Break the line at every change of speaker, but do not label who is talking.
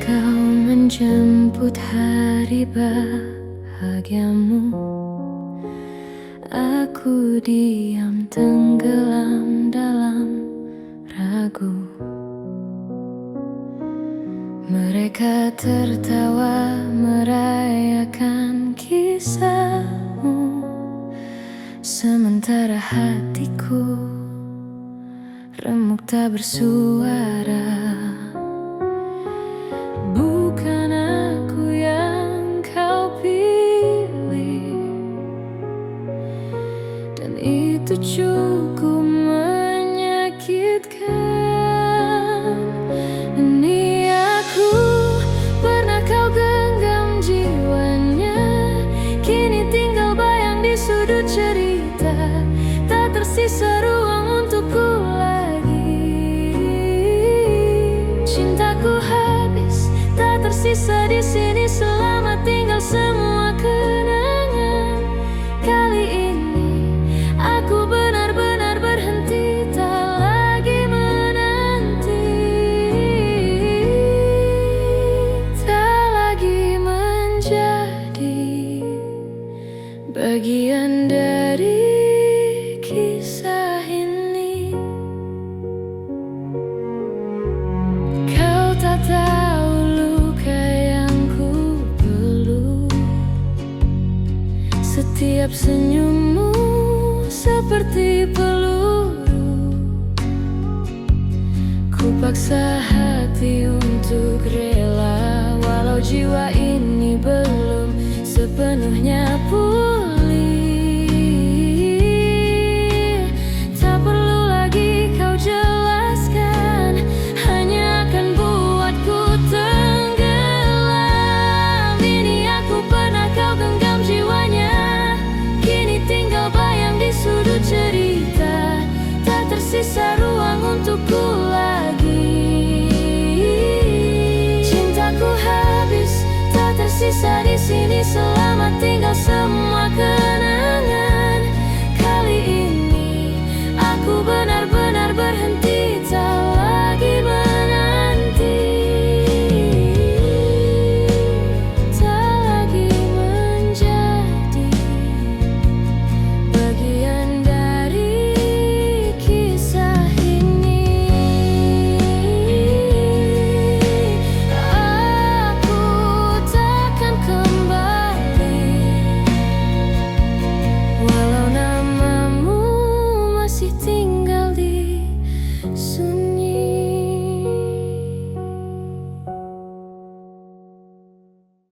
kau menjemput hari bahagiamu, aku diam tenggelam dalam ragu. Mereka tertawa merayakan kisahmu, sementara hatiku remuk tak bersuara. Bukan aku yang kau pilih, dan itu cukup menyakitkan. Ini aku, pernah kau genggam jiwanya, kini tinggal bayang di sudut cerita. Tak tersisa ruang untukku lagi. Cintaku habis, tak tersisa di sini. Selamat tinggal semua kenangan. Kali ini aku benar-benar berhenti, tak lagi menanti, tak lagi menjadi bagian dari kisah ini. Kau tak tahu luka yang ku peluk. Setiap senyummu seperti peluru. Ku paksa hati untuk rela, walau jiwa ini belum sepenuhnya pulih. Tak perlu lagi kau jelaskan, hanya akan buatku tenggelam. Ini aku, pernah kau genggam jiwanya, kini tinggal bayang di sudut cerita. Tak tersisa ruang untukku lagi. Cintaku habis, tak tersisa di sini. Selamat tinggal semua